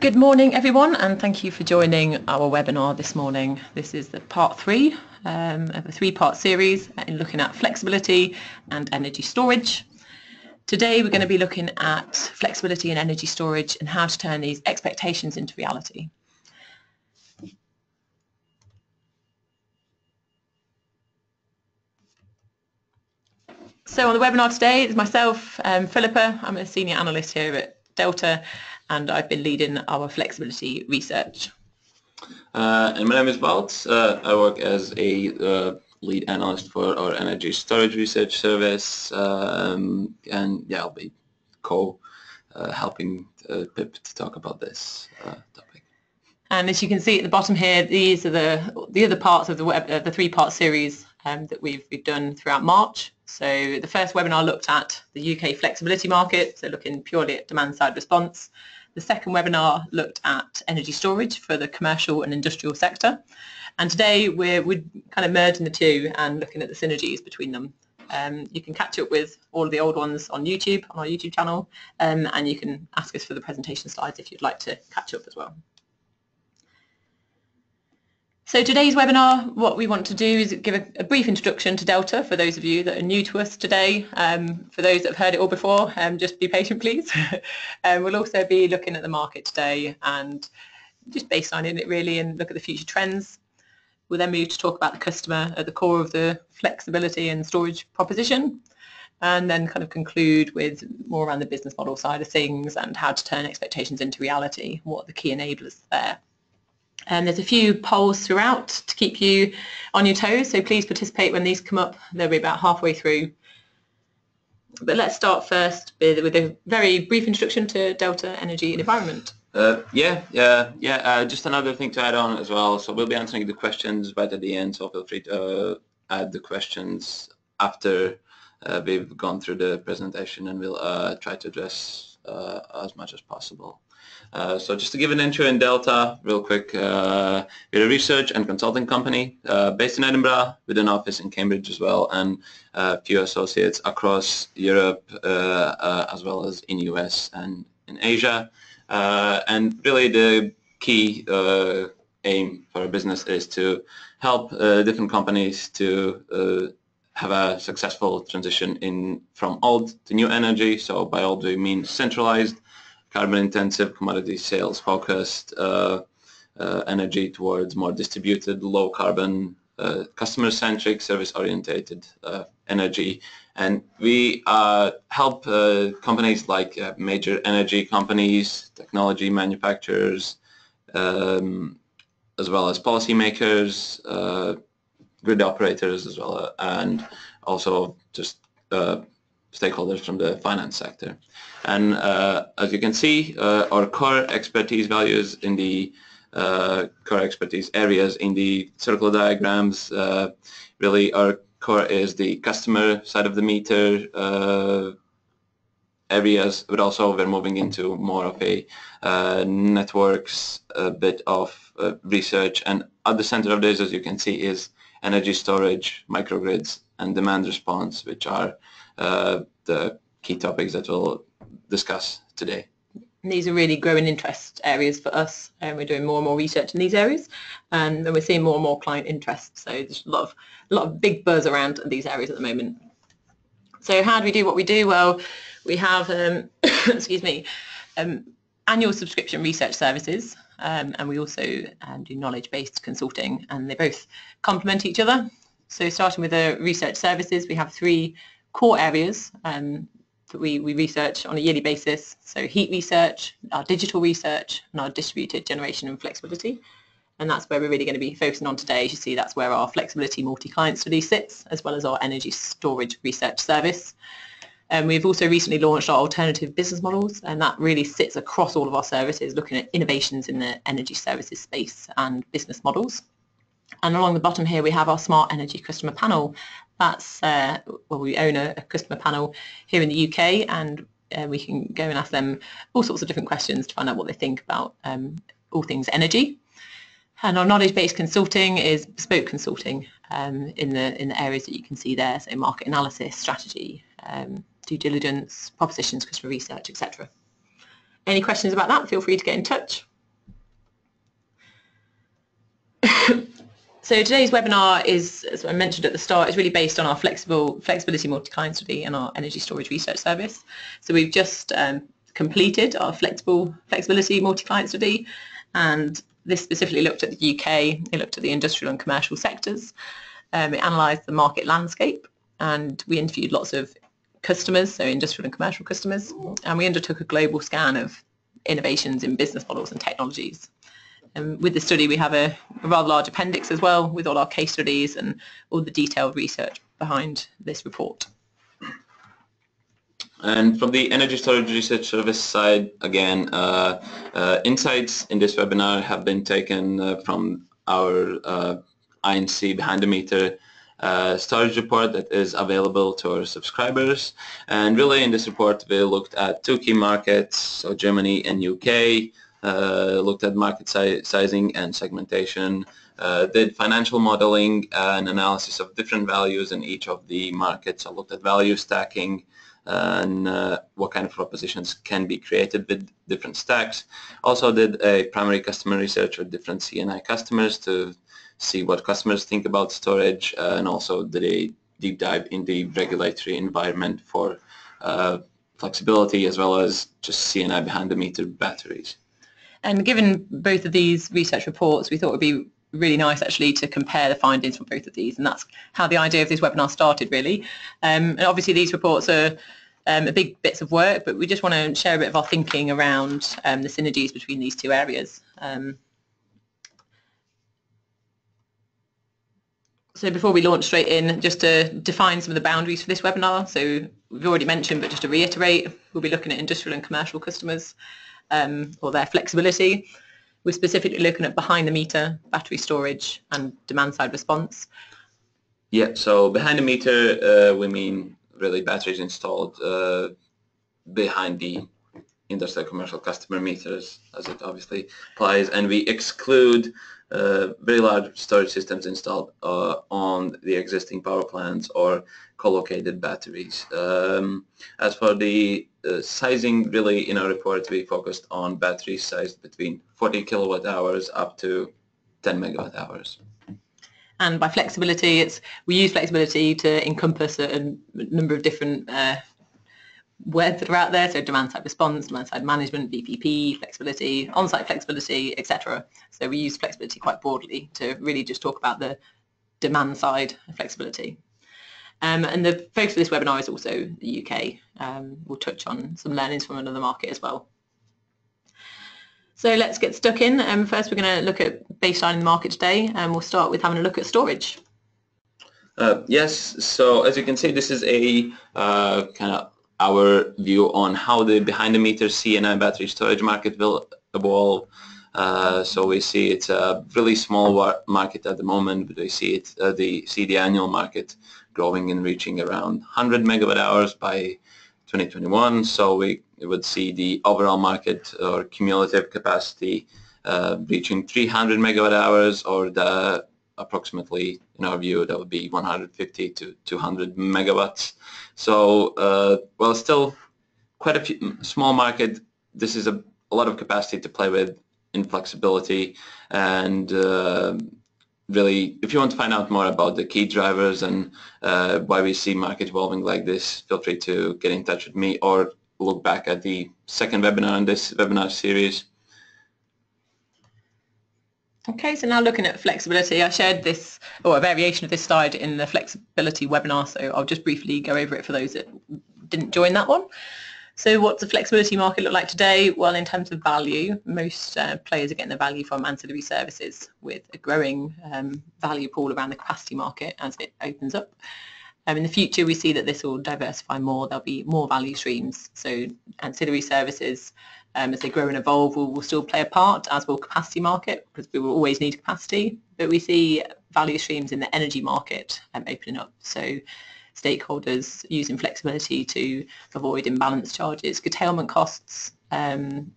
Good morning everyone, and thank you for joining our webinar this morning. This is the part 3 of a 3-part series in looking at flexibility and energy storage. Today we're going to be looking at flexibility and energy storage and how to turn these expectations into reality. So on the webinar today is myself, Philippa. I'm a senior analyst here at Delta, and I've been leading our flexibility research. And my name is Valts. I work as a lead analyst for our energy storage research service, and yeah, I'll be helping Pip to talk about this topic. And as you can see at the bottom here, these are the other parts of the 3-part series that we've done throughout March. So the first webinar looked at the UK flexibility market, so looking purely at demand side response. The second webinar looked at energy storage for the commercial and industrial sector. And today we're kind of merging the two and looking at the synergies between them. You can catch up with all of the old ones on YouTube, on our YouTube channel, and you can ask us for the presentation slides if you'd like to catch up as well. So today's webinar, what we want to do is give a brief introduction to Delta for those of you that are new to us today. For those that have heard it all before, just be patient please. We'll also be looking at the market today and just baselining it really and look at the future trends. We'll then move to talk about the customer at the core of the flexibility and storage proposition, and then kind of conclude with more around the business model side of things and how to turn expectations into reality, what are the key enablers there. And there's a few polls throughout to keep you on your toes, so please participate when these come up. They'll be about halfway through. But let's start first with a very brief introduction to Delta Energy and Environment. Just another thing to add on as well. So we'll be answering the questions right at the end, so feel free to add the questions after we've gone through the presentation, and we'll try to address as much as possible. So just to give an intro in Delta real quick, we're a research and consulting company based in Edinburgh with an office in Cambridge as well, and a few associates across Europe as well as in US and in Asia. And really the key aim for our business is to help different companies to have a successful transition from old to new energy. So by old we mean centralized, carbon-intensive, commodity sales-focused energy towards more distributed, low-carbon, customer-centric, service-orientated energy. And we help companies like major energy companies, technology manufacturers, as well as policymakers, grid operators as well, and also just stakeholders from the finance sector. And as you can see, our core expertise values in the core expertise areas in the circle diagrams, really our core is the customer side of the meter areas, but also we're moving into more of a networks, a bit of research, and at the center of this, as you can see, is energy storage, microgrids, and demand response, which are the key topics that we'll discuss today. These are really growing interest areas for us, and we're doing more and more research in these areas, and we're seeing more and more client interest. So there's a lot of big buzz around these areas at the moment. So how do we do what we do? Well, we have annual subscription research services, and we also do knowledge-based consulting, and they both complement each other. So starting with the research services, we have 3 core areas that we research on a yearly basis. So heat research, our digital research, and our distributed generation and flexibility. And that's where we're really going to be focusing on today. As you see, that's where our flexibility multi-client study sits, as well as our energy storage research service. And we've also recently launched our alternative business models, and that really sits across all of our services, looking at innovations in the energy services space and business models. And along the bottom here, we have our Smart Energy Customer Panel. That's, we own a customer panel here in the UK, and we can go and ask them all sorts of different questions to find out what they think about all things energy. And our knowledge-based consulting is bespoke consulting in the areas that you can see there, so market analysis, strategy, due diligence, propositions, customer research, etc. Any questions about that, feel free to get in touch. So today's webinar is, as I mentioned at the start, is really based on our flexibility multi-client study and our energy storage research service. So we've just completed our flexibility multi-client study, and this specifically looked at the UK. It looked at the industrial and commercial sectors. It analysed the market landscape, and we interviewed lots of customers, so industrial and commercial customers, and we undertook a global scan of innovations in business models and technologies. With the study, we have a rather large appendix as well, with all our case studies and all the detailed research behind this report. And from the energy storage research service side, again, insights in this webinar have been taken from our INC behind the meter storage report that is available to our subscribers. And really in this report, we looked at two key markets, so Germany and UK, looked at market sizing and segmentation, did financial modeling and analysis of different values in each of the markets. So looked at value stacking and what kind of propositions can be created with different stacks. Also did a primary customer research with different CNI customers to see what customers think about storage, and also did a deep dive in the regulatory environment for flexibility as well as just CNI behind the meter batteries. And given both of these research reports, we thought it would be really nice actually to compare the findings from both of these, and that's how the idea of this webinar started really. And obviously these reports are big bits of work, but we just want to share a bit of our thinking around the synergies between these two areas. So before we launch straight in, just to define some of the boundaries for this webinar. So we've already mentioned, but just to reiterate, we'll be looking at industrial and commercial customers or their flexibility. We're specifically looking at behind the meter, battery storage and demand side response. Yeah, so behind the meter, we mean really batteries installed behind the industrial commercial customer meters, as it obviously applies, and we exclude very large storage systems installed on the existing power plants or co-located batteries. As for the sizing, really in our report we focused on batteries sized between 40 kilowatt hours up to 10 megawatt hours. And by flexibility, we use flexibility to encompass a number of different words that are out there, so demand side response, demand side management, VPP, flexibility, on-site flexibility, etc. So we use flexibility quite broadly to really just talk about the demand side flexibility. And the focus of this webinar is also the UK. We'll touch on some learnings from another market as well. So let's get stuck in. First we're going to look at baseline in the market today, and we'll start with having a look at storage. Yes, so as you can see, this is a kind of our view on how the behind-the-meter CNI battery storage market will evolve. So we see it's a really small market at the moment, but we see the annual market growing and reaching around 100 megawatt hours by 2021. So we would see the overall market or cumulative capacity reaching 300 megawatt hours, or the approximately, in our view, that would be 150 to 200 megawatts. So, well, still quite a small market. This is a lot of capacity to play with in flexibility. And really, if you want to find out more about the key drivers and why we see market evolving like this, feel free to get in touch with me or look back at the second webinar in this webinar series. Okay, so now looking at flexibility, I shared this, or a variation of this slide in the flexibility webinar, so I'll just briefly go over it for those that didn't join that one. So what's the flexibility market look like today? Well, in terms of value, most players are getting their value from ancillary services, with a growing value pool around the capacity market as it opens up. In the future, we see that this will diversify more. There'll be more value streams. So ancillary services, as they grow and evolve, will still play a part, as will capacity market, because we will always need capacity. But we see value streams in the energy market opening up. So stakeholders using flexibility to avoid imbalance charges, curtailment costs, and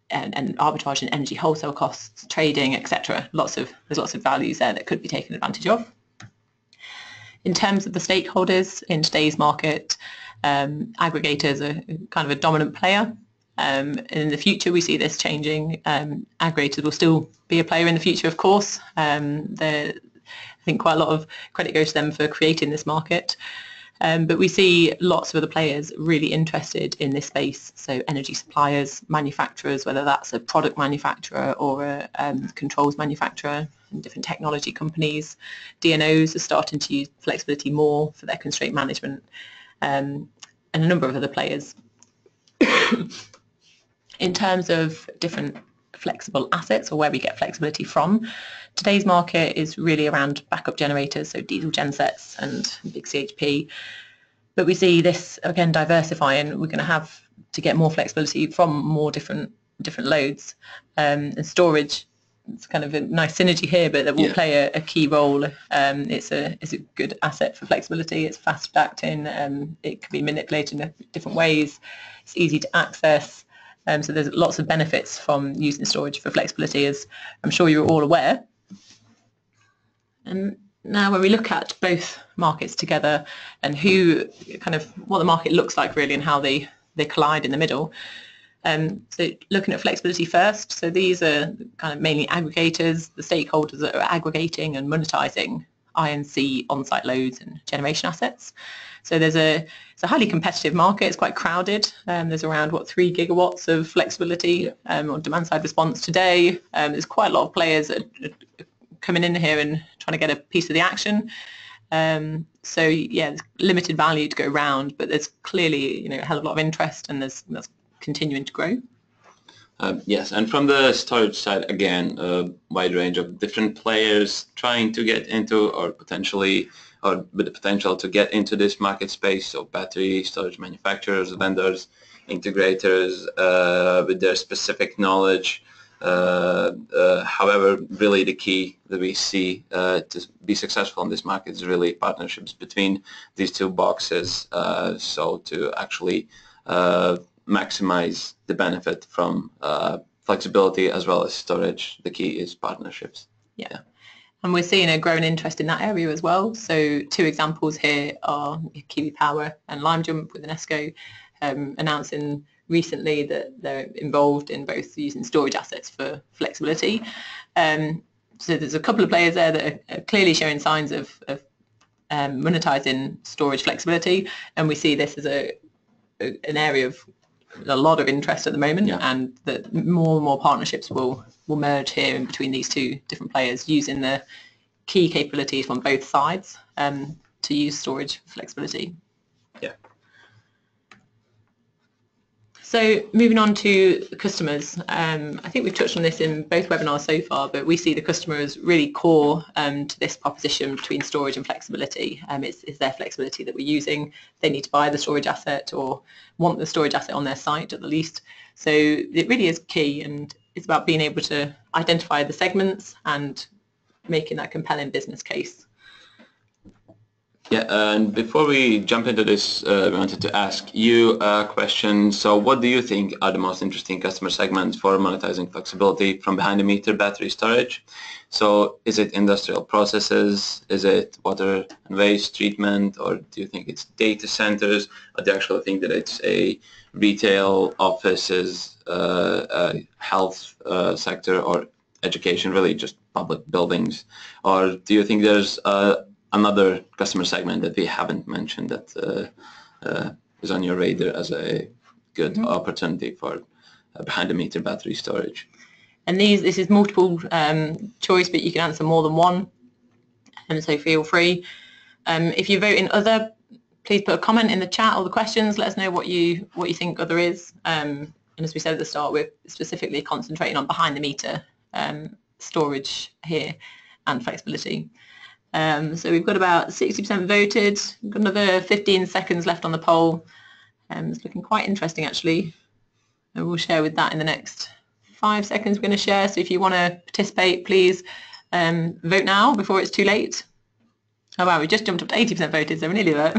arbitrage and energy wholesale costs, trading, etc. There's lots of values there that could be taken advantage of. In terms of the stakeholders in today's market, aggregators are kind of a dominant player. In the future, we see this changing. Aggregators will still be a player in the future, of course. The think quite a lot of credit goes to them for creating this market. But we see lots of other players really interested in this space. So energy suppliers, manufacturers, whether that's a product manufacturer or a controls manufacturer, and different technology companies. DNOs are starting to use flexibility more for their constraint management, and a number of other players. In terms of different flexible assets or where we get flexibility from, today's market is really around backup generators, so diesel gensets and big CHP. But we see this again diversifying. We're going to have to get more flexibility from more different loads, and storage. It's kind of a nice synergy here, but that will play a key role. It's a good asset for flexibility. It's fast acting. It can be manipulated in different ways. It's easy to access. So there's lots of benefits from using storage for flexibility, as I'm sure you're all aware. And now when we look at both markets together and what the market looks like really and how they collide in the middle. So looking at flexibility first, so these are kind of mainly aggregators, the stakeholders that are aggregating and monetising I&C on-site loads and generation assets. So it's a highly competitive market. It's quite crowded. There's around 3 gigawatts of flexibility on demand side response today. There's quite a lot of players that are coming in here and trying to get a piece of the action. So yeah, there's limited value to go around, but there's clearly a hell of a lot of interest, and that's continuing to grow. Yes, and from the storage side, again, a wide range of different players trying to get into, or with the potential to get into this market space. So battery storage manufacturers, vendors, integrators, with their specific knowledge. However, really the key that we see to be successful in this market is really partnerships between these two boxes. So to actually maximize the benefit from flexibility as well as storage, the key is partnerships. Yeah. And we're seeing a growing interest in that area as well. So 2 examples here are Kiwi Power and LimeJump with Enesco announcing recently that they're involved in both using storage assets for flexibility. So there's a couple of players there that are clearly showing signs of monetising storage flexibility, and we see this as an area of a lot of interest at the moment, and that more and more partnerships will merge here in between these 2 different players using the key capabilities from both sides to use storage flexibility. Yeah. So moving on to customers, I think we've touched on this in both webinars so far, but we see the customer as really core to this proposition between storage and flexibility. It's their flexibility that we're using. They need to buy the storage asset or want the storage asset on their site at the least. So it really is key, and it's about being able to identify the segments and making that compelling business case. Yeah, and before we jump into this, we wanted to ask you a question. So what do you think are the most interesting customer segments for monetizing flexibility from behind the meter battery storage? So is it industrial processes? Is it water and waste treatment? Or do you think it's data centers? Or do you actually think that it's a retail, offices, health sector, or education, really just public buildings? Or do you think there's another customer segment that we haven't mentioned that is on your radar as a good opportunity for behind-the-meter battery storage? And this is multiple choice, but you can answer more than one, and so feel free. If you vote in other, please put a comment in the chat or the questions. Let us know what you think other is. And as we said at the start, we're specifically concentrating on behind-the-meter storage here and flexibility. So we've got about 60% voted. We've got another 15 seconds left on the poll. It's looking quite interesting actually. And we'll share with that in the next 5 seconds. We're going to share. So if you want to participate, please vote now before it's too late. Oh wow, we just jumped up to 80% voted, so we're nearly there.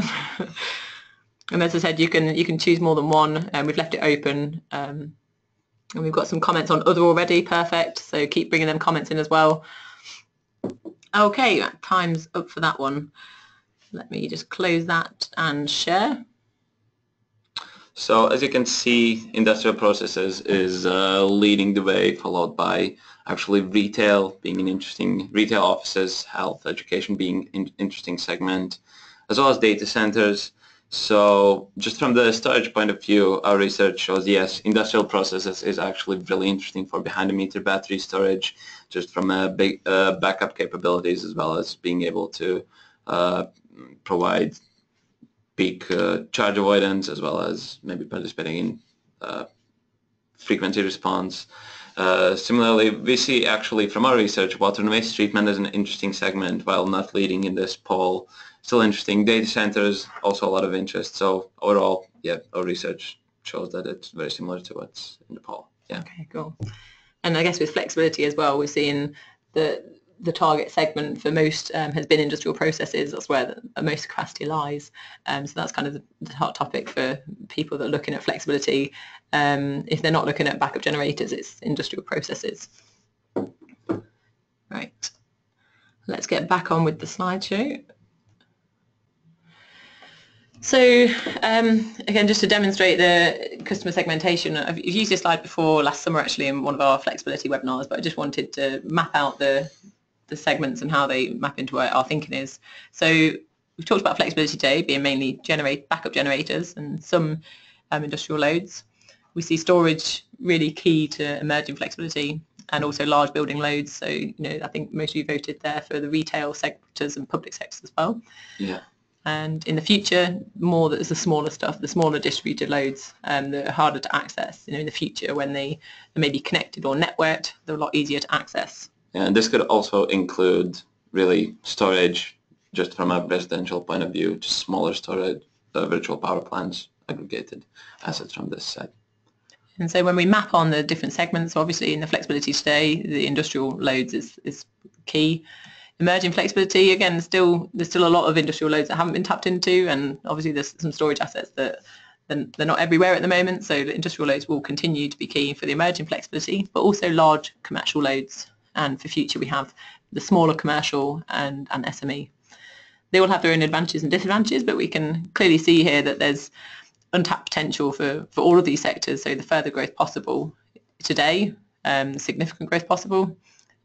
And as I said, you can choose more than one, and we've left it open. And we've got some comments on other already. Perfect. So keep bringing them comments in as well. Okay, time's up for that one. Let me just close that and share. So as you can see, industrial processes is leading the way, followed by actually retail being an interesting, retail offices, health, education being an interesting segment, as well as data centers. So just from the storage point of view, our research shows, yes, industrial processes is actually really interesting for behind-the-meter battery storage, just from a big backup capabilities, as well as being able to provide peak charge avoidance, as well as maybe participating in frequency response. Similarly, we see actually from our research, water and waste treatment is an interesting segment, while not leading in this poll. Still interesting. Data centers, also a lot of interest. So overall, yeah, our research shows that it's very similar to what's in the poll. Yeah. Okay, cool. And I guess with flexibility as well, we're seeing the target segment for most has been industrial processes. That's where most capacity lies. So that's kind of the hot topic for people that are looking at flexibility. If they're not looking at backup generators, it's industrial processes. Right. Let's get back on with the slideshow. So again, just to demonstrate the customer segmentation, I've used this slide before last summer actually in one of our flexibility webinars, but I just wanted to map out the segments and how they map into what our thinking is. So we've talked about flexibility today being mainly backup generators and some industrial loads. We see storage really key to emerging flexibility, and also large building loads. So, I think most of you voted there for the retail sectors and public sectors as well. Yeah. And in the future, more that is the smaller stuff, the smaller distributed loads that are harder to access. In the future, when they may be connected or networked, they're a lot easier to access. Yeah, and this could also include really storage, just from a residential point of view, just smaller storage, virtual power plants, aggregated assets from this set. And so when we map on the different segments, obviously in the flexibility today, the industrial loads is key. Emerging flexibility, again, there's still a lot of industrial loads that haven't been tapped into, and obviously there's some storage assets that they're not everywhere at the moment, so the industrial loads will continue to be key for the emerging flexibility, but also large commercial loads. And for future, we have the smaller commercial and SME. They all have their own advantages and disadvantages, but we can clearly see here that there's untapped potential for all of these sectors. So the further growth possible today, significant growth possible.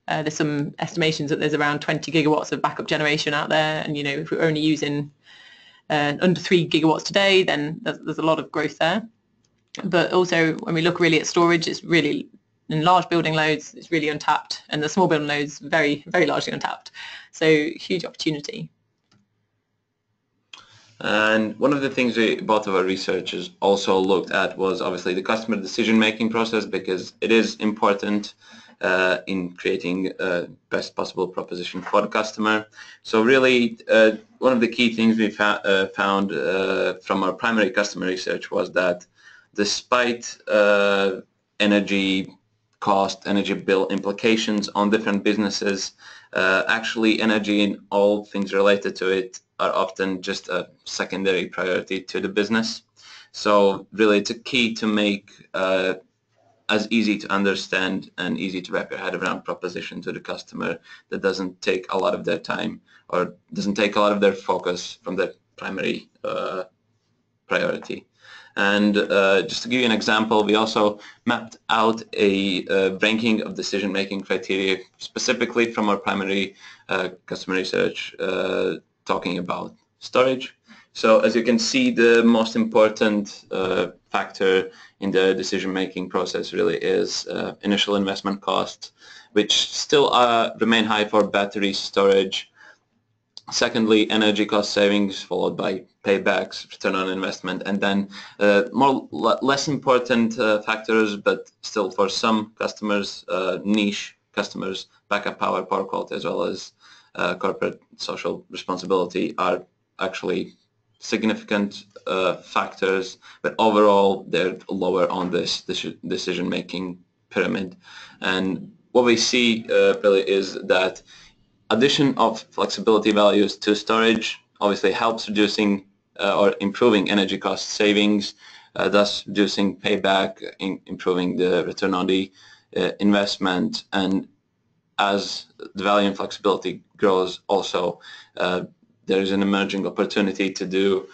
There's some estimations that there's around 20 gigawatts of backup generation out there. And, if we're only using under 3 gigawatts today, then there's a lot of growth there. But also when we look really at storage, it's really, in large building loads, it's really untapped. And the small building loads, very, very largely untapped. So huge opportunity. And one of the things both of our researchers also looked at was obviously the customer decision-making process, because it is important in creating best possible proposition for the customer. So really, one of the key things we found from our primary customer research was that despite energy cost, energy bill implications on different businesses, actually energy and all things related to it are often just a secondary priority to the business. So really it's a key to make as easy to understand and easy to wrap your head around proposition to the customer that doesn't take a lot of their time or doesn't take a lot of their focus from the primary priority. And just to give you an example, we also mapped out a ranking of decision-making criteria specifically from our primary customer research talking about storage. So as you can see, the most important factor in the decision-making process really is initial investment costs, which still remain high for battery storage. Secondly, energy cost savings, followed by paybacks, return on investment, and then less important factors, but still for some customers, niche customers, backup power quality, as well as corporate social responsibility are actually significant factors, but overall they're lower on this decision-making pyramid. And what we see really is that addition of flexibility values to storage obviously helps reducing or improving energy cost savings, thus reducing payback, improving the return on the investment. And as the value and flexibility grows, also there is an emerging opportunity to do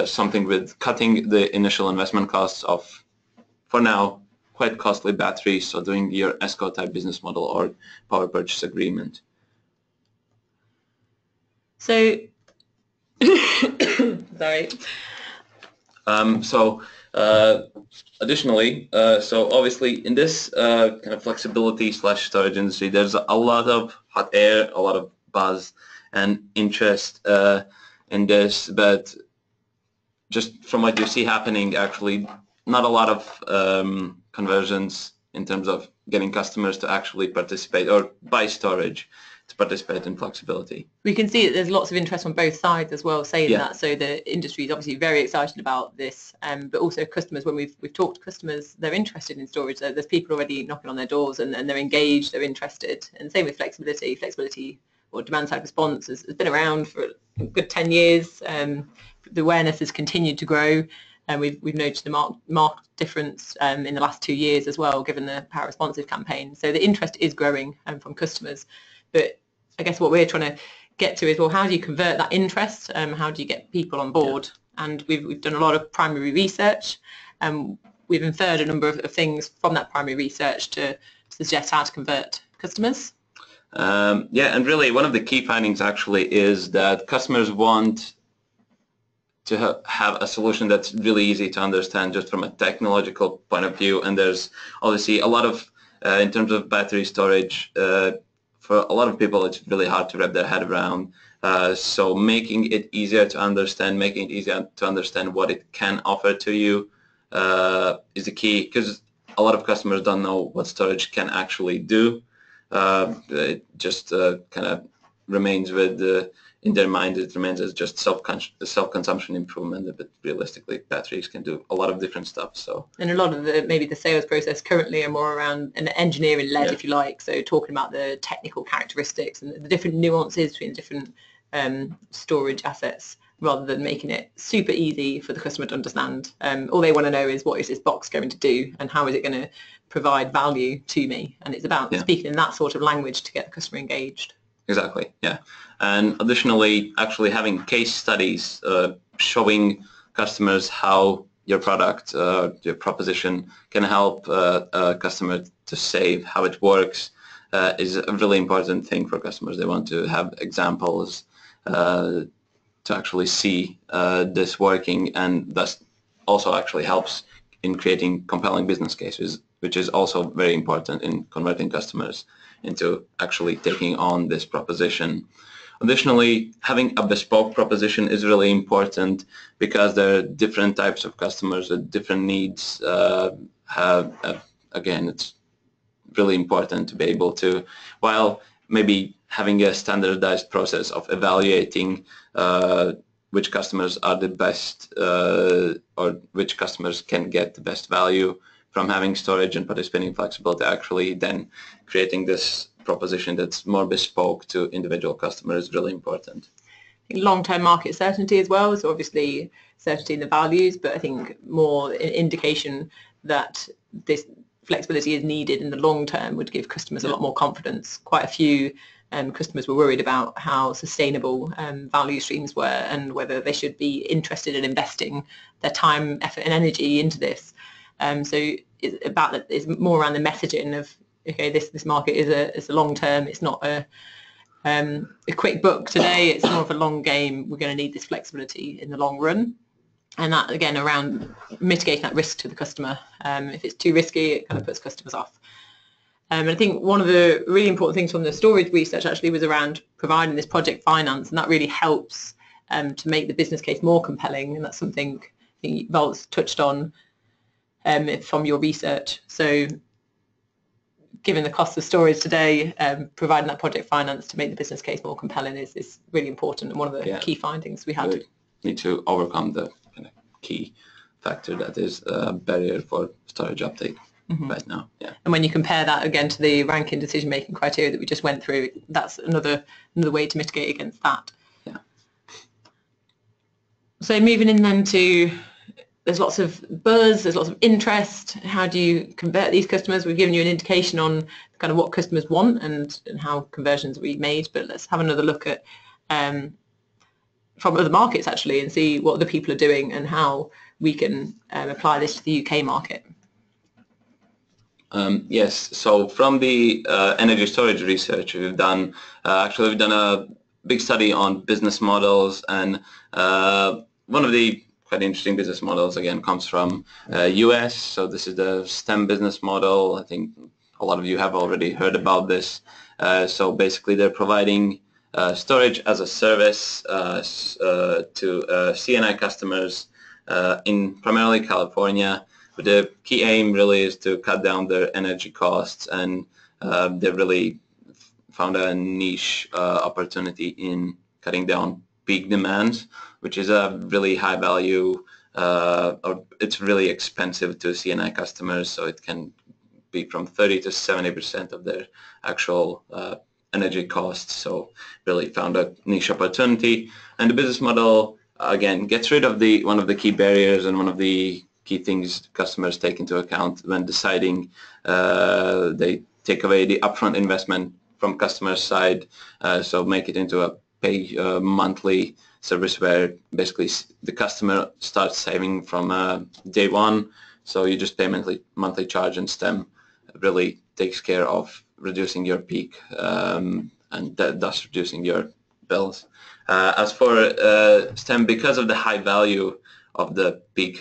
something with cutting the initial investment costs of, for now, quite costly batteries, so doing your ESCO type business model or power purchase agreement. So, sorry. Additionally, so obviously in this kind of flexibility / storage industry, there's a lot of hot air, a lot of buzz and interest in this, but just from what you see happening, actually not a lot of conversions in terms of getting customers to actually participate or buy storage to participate in flexibility. We can see that there's lots of interest on both sides as well saying that, so the industry is obviously very excited about this, but also customers, when we've talked to customers, they're interested in storage. There's people already knocking on their doors and they're engaged, they're interested, and same with flexibility or demand side response has been around for a good 10 years. The awareness has continued to grow, and we've noticed a marked difference in the last 2 years as well, given the Power Responsive campaign. So the interest is growing from customers. But I guess what we're trying to get to is, well, how do you convert that interest? How do you get people on board? And we've done a lot of primary research. We've inferred a number of things from that primary research to suggest how to convert customers. And really one of the key findings actually is that customers want to have a solution that's really easy to understand just from a technological point of view. And there's obviously a lot of, in terms of battery storage, for a lot of people it's really hard to wrap their head around. So making it easier to understand, making it easier to understand what it can offer to you is the key, because a lot of customers don't know what storage can actually do. It just kind of remains with in their mind, it remains as just self-consumption improvement, but realistically batteries can do a lot of different stuff. So, and a lot of maybe the sales process currently are more around an engineering led, if you like, so talking about the technical characteristics and the different nuances between different storage assets, rather than making it super easy for the customer to understand. All they want to know is, what is this box going to do and how is it going to provide value to me? And it's about speaking in that sort of language to get the customer engaged. Exactly, yeah. And additionally, actually having case studies showing customers how your product, your proposition can help a customer to save, how it works, is a really important thing for customers. They want to have examples to actually see this working, and thus also actually helps in creating compelling business cases, which is also very important in converting customers into actually taking on this proposition. Additionally, having a bespoke proposition is really important, because there are different types of customers with different needs. Again, it's really important to be able to, while maybe having a standardized process of evaluating which customers are the best or which customers can get the best value from having storage and participating in flexibility, actually then creating this proposition that's more bespoke to individual customers is really important. Long-term market certainty as well, so obviously certainty in the values, but I think more an indication that this flexibility is needed in the long term would give customers a lot more confidence. Quite a few customers were worried about how sustainable value streams were and whether they should be interested in investing their time, effort and energy into this. So it's more around the messaging of, okay, this market is a long term. It's not a quick book today. It's more of a long game. We're going to need this flexibility in the long run, and that again around mitigating that risk to the customer. If it's too risky, it kind of puts customers off. And I think one of the really important things from the storage research actually was around providing this project finance, and that really helps to make the business case more compelling, and that's something I think Valts touched on from your research. So given the cost of storage today, providing that project finance to make the business case more compelling is really important, and one of the key findings we had. We need to overcome the kind of key factor that is a barrier for storage uptake right now. Yeah. And when you compare that again to the ranking decision-making criteria that we just went through, that's another way to mitigate against that. Yeah. So moving in then to, there's lots of buzz, there's lots of interest. How do you convert these customers? We've given you an indication on kind of what customers want and how conversions will be made, but let's have another look at from other markets actually and see what other people are doing and how we can apply this to the UK market. Yes, so from the energy storage research we've done, actually we've done a big study on business models, and one of the quite interesting business models again comes from US. So this is the STEM business model. I think a lot of you have already heard about this. So basically they're providing storage as a service to CNI customers in primarily California. But the key aim really is to cut down their energy costs, and they've really found a niche opportunity in cutting down peak demands, which is a really high value, or it's really expensive to CNI customers, so it can be from 30 to 70% of their actual energy costs. So really found a niche opportunity, and the business model again gets rid of one of the key barriers and one of the key things customers take into account when deciding. They take away the upfront investment from customer side, so make it into a pay monthly service where basically the customer starts saving from day one. So you just pay monthly charge, and STEM really takes care of reducing your peak and thus reducing your bills. As for STEM, because of the high value of the peak,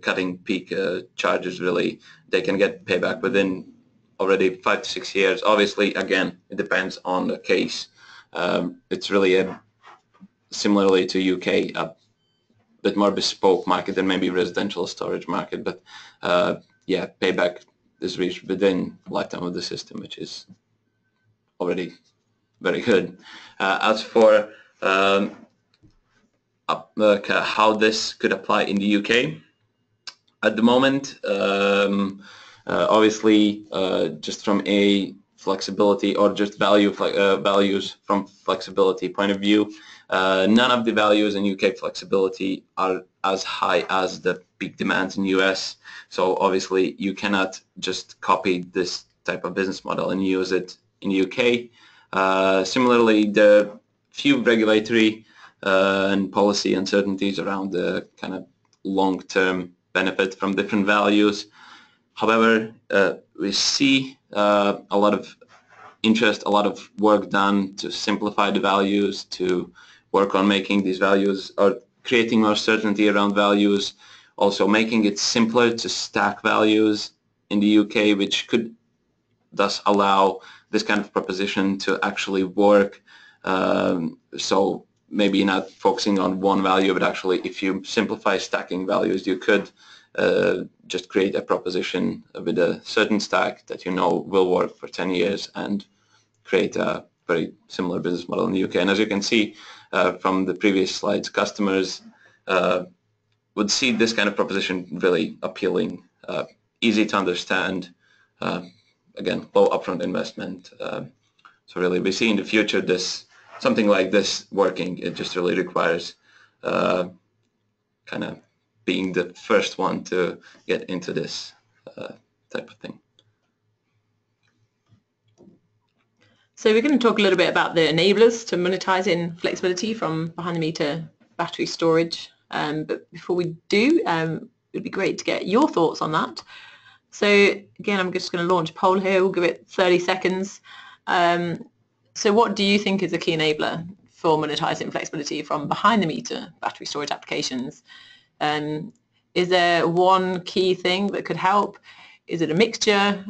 cutting peak charges, really, they can get payback within already 5 to 6 years. Obviously, again, it depends on the case. It's really similarly to UK, a bit more bespoke market than maybe residential storage market, but yeah, payback is reached within lifetime of the system, which is already very good. As for how this could apply in the UK, at the moment, obviously, just from a flexibility or just values from flexibility point of view, none of the values in UK flexibility are as high as the peak demands in US. So obviously you cannot just copy this type of business model and use it in the UK. Similarly, the few regulatory and policy uncertainties around the kind of long-term benefit from different values. However, we see a lot of interest, a lot of work done to simplify the values, to work on making these values or creating more certainty around values, also making it simpler to stack values in the UK, which could thus allow this kind of proposition to actually work. So maybe not focusing on one value, but actually if you simplify stacking values, you could just create a proposition with a certain stack that you know will work for 10 years and create a very similar business model in the UK. And as you can see from the previous slides, customers would see this kind of proposition really appealing, easy to understand, again, low upfront investment. So really we see in the future something like this working. It just really requires kind of being the first one to get into this type of thing. So we're going to talk a little bit about the enablers to monetizing flexibility from behind the meter battery storage. But before we do, it would be great to get your thoughts on that. So again, I'm just going to launch a poll here. We'll give it 30 seconds. So what do you think is a key enabler for monetizing flexibility from behind the meter battery storage applications? Is there one key thing that could help? Is it a mixture?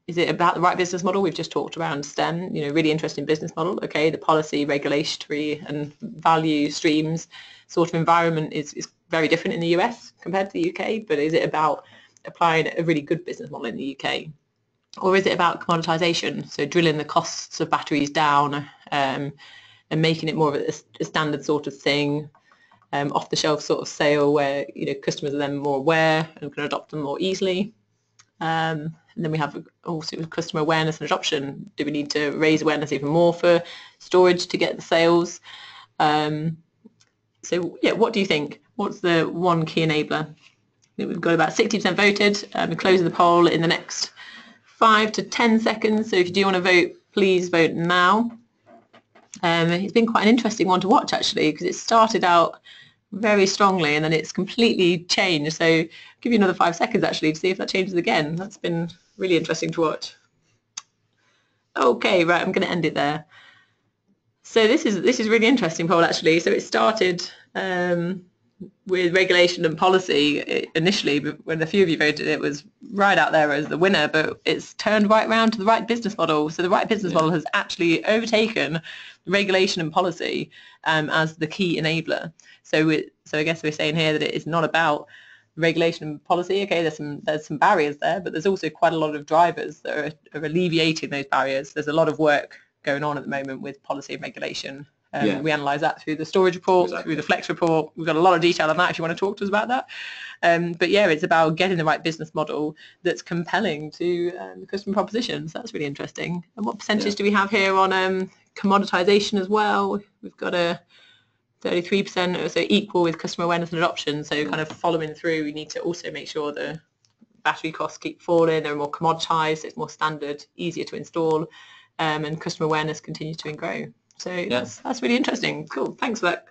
Is it about the right business model? We've just talked around STEM, really interesting business model. Okay, the policy, regulatory and value streams sort of environment is very different in the US compared to the UK, but is it about applying a really good business model in the UK? Or is it about commoditization, so drilling the costs of batteries down and making it more of a standard sort of thing, off-the-shelf sort of sale where customers are then more aware and can adopt them more easily? And then we have also customer awareness and adoption. Do we need to raise awareness even more for storage to get the sales? So yeah, what do you think? What's the one key enabler? We've got about 60% voted. We're closing the poll in the next 5 to 10 seconds. So if you do want to vote, please vote now. It's been quite an interesting one to watch actually, because it started out very strongly and then it's completely changed. So I'll give you another 5 seconds actually to see if that changes again. That's been really interesting to watch. Okay, right, I'm going to end it there. So this is really interesting poll actually. So it started with regulation and policy initially, but when a few of you voted, it was right out there as the winner, but it's turned right round to the right business model. So the right business model has actually overtaken regulation and policy as the key enabler. So I guess we're saying here that it is not about regulation and policy. Okay, there's some barriers there, but there's also quite a lot of drivers that are alleviating those barriers. There's a lot of work going on at the moment with policy and regulation. We analyse that through the storage report, through the flex report. We've got a lot of detail on that if you want to talk to us about that. But yeah, it's about getting the right business model that's compelling to the customer propositions. That's really interesting. And what percentage do we have here on commoditisation as well? We've got a 33%, so equal with customer awareness and adoption. So kind of following through, we need to also make sure the battery costs keep falling, they're more commoditised, it's more standard, easier to install, and customer awareness continues to grow. So that's really interesting. Cool, thanks for that.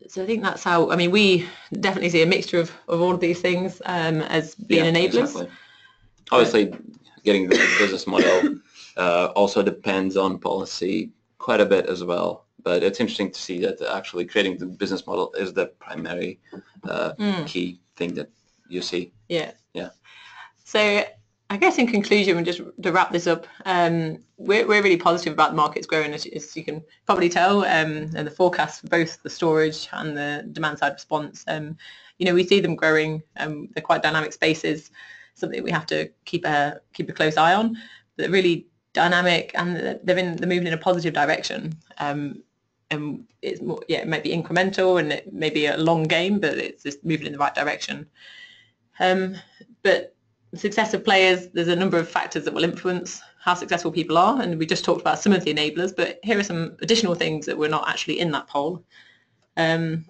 So I think that's how, I mean, we definitely see a mixture of all of these things as being enablers. Exactly. Obviously, getting the business model also depends on policy quite a bit as well. But it's interesting to see that actually creating the business model is the primary key thing that you see. Yeah. So I guess in conclusion, just to wrap this up, we're really positive about the markets growing, as you can probably tell, and the forecast for both the storage and the demand side response. We see them growing. They're quite dynamic spaces, something we have to keep a close eye on. They're really dynamic and they're moving in a positive direction. And it's more, it might be incremental and it may be a long game, but it's just moving in the right direction. But the success of players, there's a number of factors that will influence how successful people are, and we just talked about some of the enablers, but here are some additional things that were not actually in that poll. The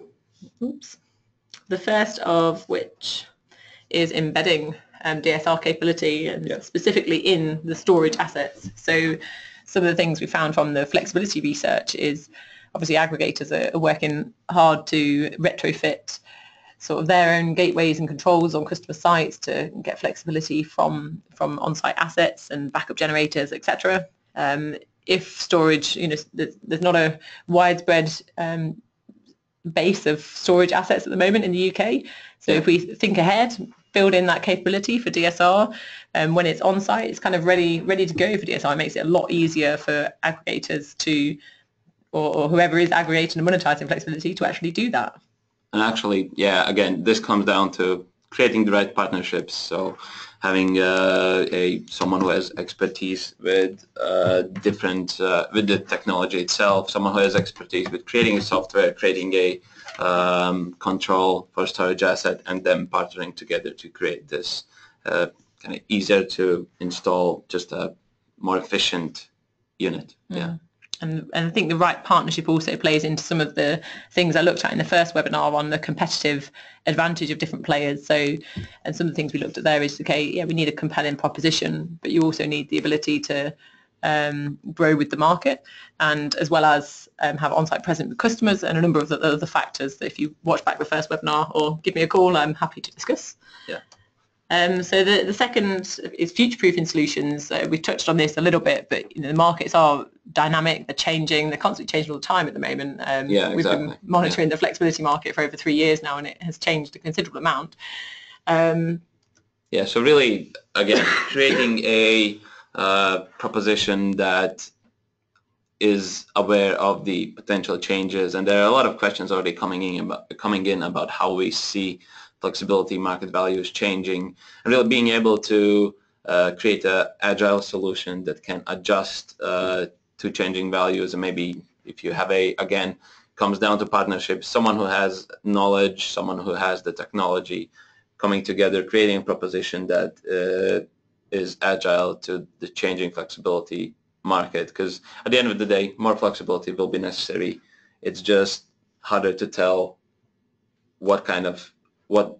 first of which is embedding DSR capability, and specifically in the storage assets. So some of the things we found from the flexibility research is obviously aggregators are working hard to retrofit sort of their own gateways and controls on customer sites to get flexibility from on-site assets and backup generators, etc. If storage, there's not a widespread base of storage assets at the moment in the UK. So if we think ahead, build in that capability for DSR, when it's on site, it's kind of ready to go for DSR. It makes it a lot easier for aggregators to, or whoever is aggregating and monetizing flexibility to actually do that. And actually, again, this comes down to creating the right partnerships. So having someone who has expertise with with the technology itself, someone who has expertise with creating a software, creating a control for storage asset, and then partnering together to create this kind of easier to install, just a more efficient unit. And I think the right partnership also plays into some of the things I looked at in the first webinar on the competitive advantage of different players. So, and some of the things we looked at there is, we need a compelling proposition, but you also need the ability to grow with the market, and as well as have on-site presence with customers and a number of the other factors that if you watch back the first webinar or give me a call, I'm happy to discuss. So the second is future-proofing solutions. We touched on this a little bit, but the markets are dynamic, they're changing, they're constantly changing all the time at the moment. We've been monitoring the flexibility market for over 3 years now, and it has changed a considerable amount. So really, again, creating a proposition that is aware of the potential changes, and there are a lot of questions already coming in about how we see flexibility market values changing, and really being able to create an agile solution that can adjust to changing values. And maybe if you have again, comes down to partnerships, someone who has knowledge, someone who has the technology, coming together, creating a proposition that is agile to the changing flexibility market. Because at the end of the day, more flexibility will be necessary. It's just harder to tell what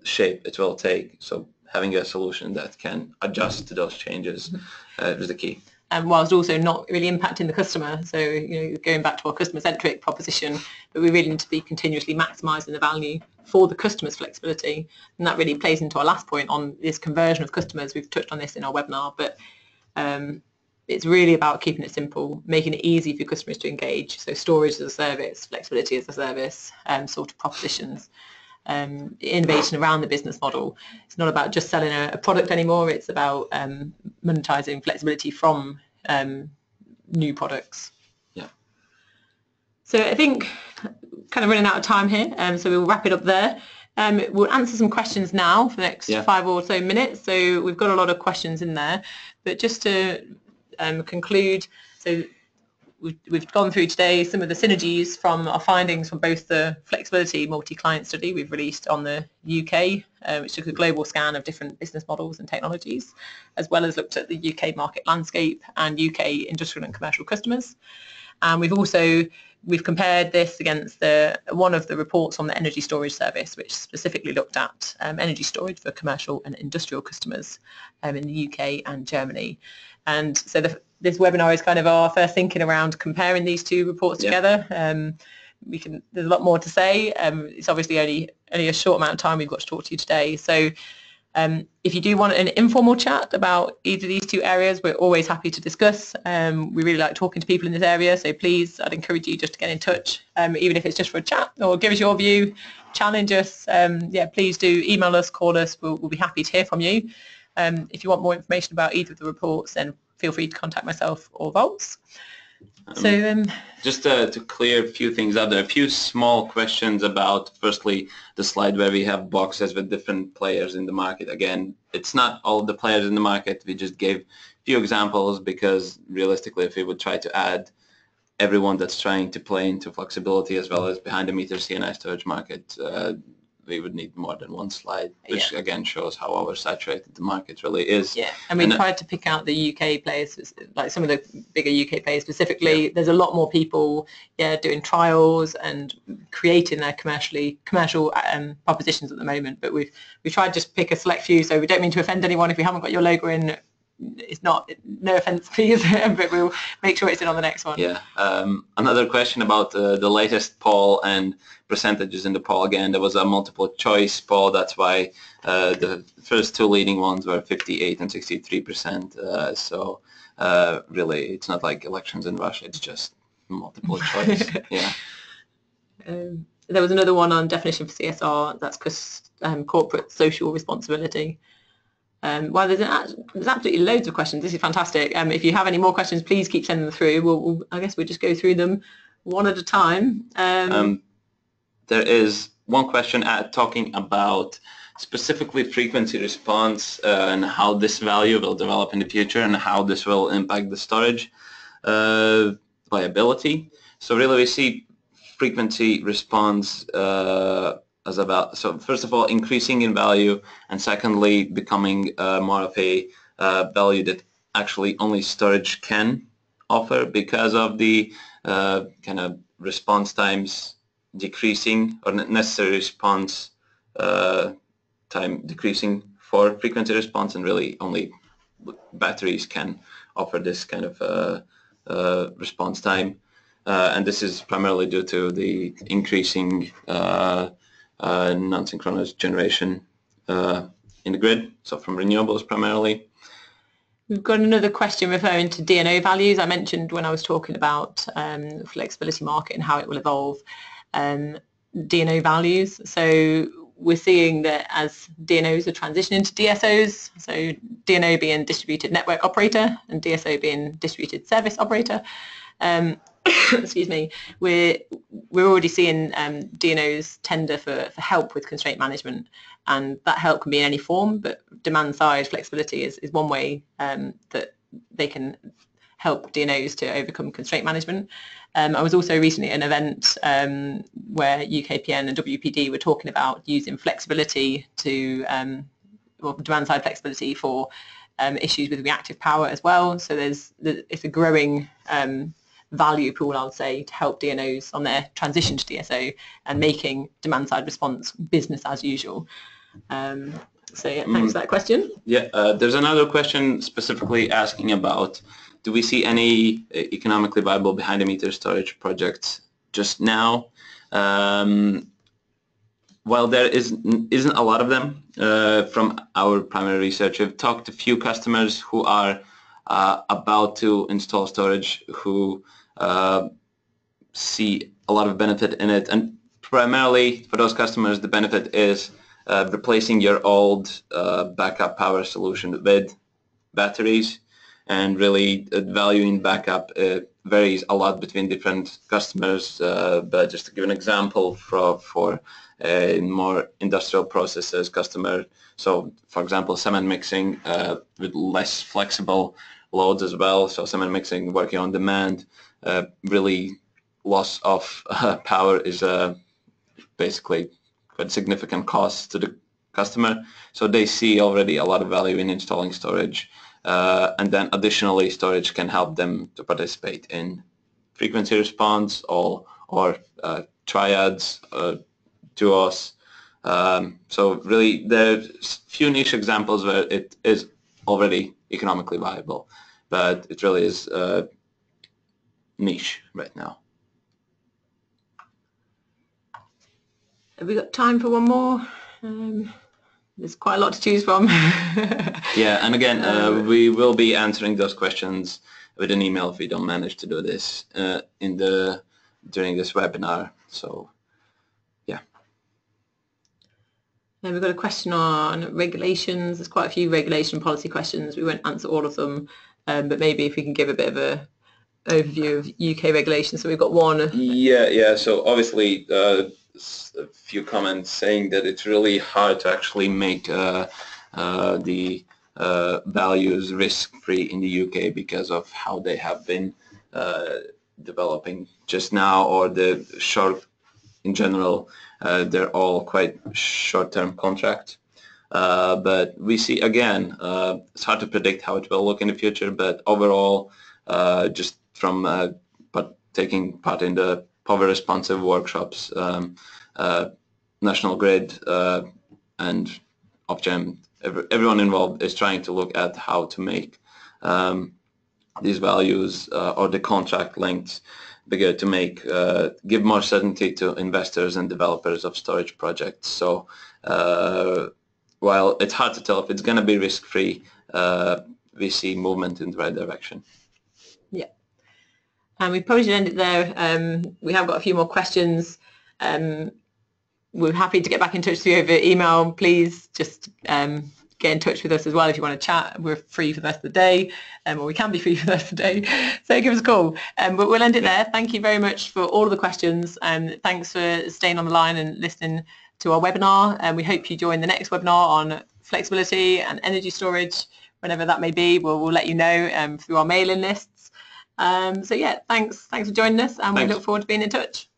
shape it will take. So having a solution that can adjust to those changes is the key. and whilst also not really impacting the customer. So, going back to our customer-centric proposition, but we really need to be continuously maximising the value for the customer's flexibility. And that really plays into our last point on this conversion of customers. We've touched on this in our webinar, but it's really about keeping it simple, making it easy for customers to engage. So storage as a service, flexibility as a service, sort of propositions. Innovation around the business model. It's not about just selling a product anymore. It's about monetising flexibility from new products. Yeah. So I think kind of running out of time here, so we'll wrap it up there. We'll answer some questions now for the next 5 or so minutes. So we've got a lot of questions in there, but just to conclude, so we've gone through today some of the synergies from our findings from both the flexibility multi-client study we've released on the UK, which took a global scan of different business models and technologies, as well as looked at the UK market landscape and UK industrial and commercial customers. And we've compared this against one of the reports on the energy storage service, which specifically looked at energy storage for commercial and industrial customers in the UK and Germany. And so this webinar is kind of our first thinking around comparing these two reports together. There's a lot more to say. It's obviously only a short amount of time we've got to talk to you today. So if you do want an informal chat about either of these two areas, we're always happy to discuss. We really like talking to people in this area, so please, I'd encourage you just to get in touch, even if it's just for a chat, or give us your view, challenge us. Please do email us, call us. We'll be happy to hear from you. If you want more information about either of the reports, then feel free to contact myself or Valts. Just to clear a few things up, there are a few small questions about, firstly, the slide where we have boxes with different players in the market. Again, it's not all of the players in the market. We just gave a few examples because realistically, if we would try to add everyone that's trying to play into flexibility as well as behind the meter CNI storage market, we would need more than one slide, which again shows how oversaturated the market really is. Yeah, and we tried to pick out the UK players, like some of the bigger UK players specifically. Yeah. There's a lot more people doing trials and creating their commercial propositions at the moment, but we tried to just pick a select few, so we don't mean to offend anyone if we haven't got your logo in. It's not, no offense please, but we'll make sure it's in on the next one. Yeah. Another question about the latest poll and percentages in the poll. Again, there was a multiple choice poll. That's why the first two leading ones were 58 and 63%. So really, it's not like elections in Russia. It's just multiple choice. Yeah. There was another one on definition for CSR. That's corporate social responsibility. Well, there's absolutely loads of questions. This is fantastic. If you have any more questions, please keep sending them through. I guess we'll just go through them one at a time. There is one question talking about specifically frequency response and how this value will develop in the future and how this will impact the storage viability. So really we see frequency response as about, so first of all, increasing in value, and secondly, becoming more of a value that actually only storage can offer because of the kind of response times decreasing, or necessary response time decreasing for frequency response, and really only batteries can offer this kind of response time. And this is primarily due to the increasing non-synchronous generation in the grid, so from renewables primarily. We've got another question referring to DNO values. I mentioned when I was talking about the flexibility market and how it will evolve, DNO values. So we're seeing that as DNOs are transitioning to DSOs, so DNO being distributed network operator and DSO being distributed service operator, excuse me, we're already seeing DNOs tender for help with constraint management, and that help can be in any form, but demand side flexibility is one way that they can help DNOs to overcome constraint management. I was also recently at an event where UKPN and WPD were talking about using flexibility to, well, demand side flexibility for issues with reactive power as well. So it's a growing value pool, I would say, to help DNOs on their transition to DSO and making demand side response business as usual. So yeah, thanks for that question. Yeah, there's another question specifically asking about, do we see any economically viable behind-the-meter storage projects just now? While there isn't a lot of them from our primary research, I've talked to a few customers who are about to install storage who see a lot of benefit in it, and primarily for those customers the benefit is replacing your old backup power solution with batteries, and really valuing backup varies a lot between different customers, but just to give an example for more industrial processes customer, so for example cement mixing with less flexible loads as well, so cement mixing working on demand, really loss of power is basically quite significant cost to the customer, so they see already a lot of value in installing storage, and then additionally storage can help them to participate in frequency response or triads, duos. So really there's few niche examples where it is already economically viable, but it really is niche right now. Have we got time for one more? There's quite a lot to choose from. Yeah, and again, we will be answering those questions with an email if we don't manage to do this during this webinar. So, yeah. Then we've got a question on regulations. There's quite a few regulation policy questions. We won't answer all of them, but maybe if we can give a bit of a overview of UK regulations. So we've got one. Yeah. So obviously, a few comments saying that it's really hard to actually make the values risk-free in the UK because of how they have been developing just now, or the short in general. They're all quite short-term contracts. But we see, again, it's hard to predict how it will look in the future, but overall, just from taking part in the power responsive workshops, National Grid and Ofgem, everyone involved is trying to look at how to make these values or the contract lengths bigger to make give more certainty to investors and developers of storage projects. So while it's hard to tell if it's going to be risk-free, we see movement in the right direction. Yeah. And we probably should end it there. We have got a few more questions. We're happy to get back in touch with you over email. Please just get in touch with us as well if you want to chat. We're free for the rest of the day, or we can be free for the rest of the day. So give us a call. But we'll end it there. Thank you very much for all of the questions, and thanks for staying on the line and listening to our webinar. And we hope you join the next webinar on flexibility and energy storage, whenever that may be. We'll let you know through our mailing lists. So yeah, thanks for joining us, and we look forward to being in touch.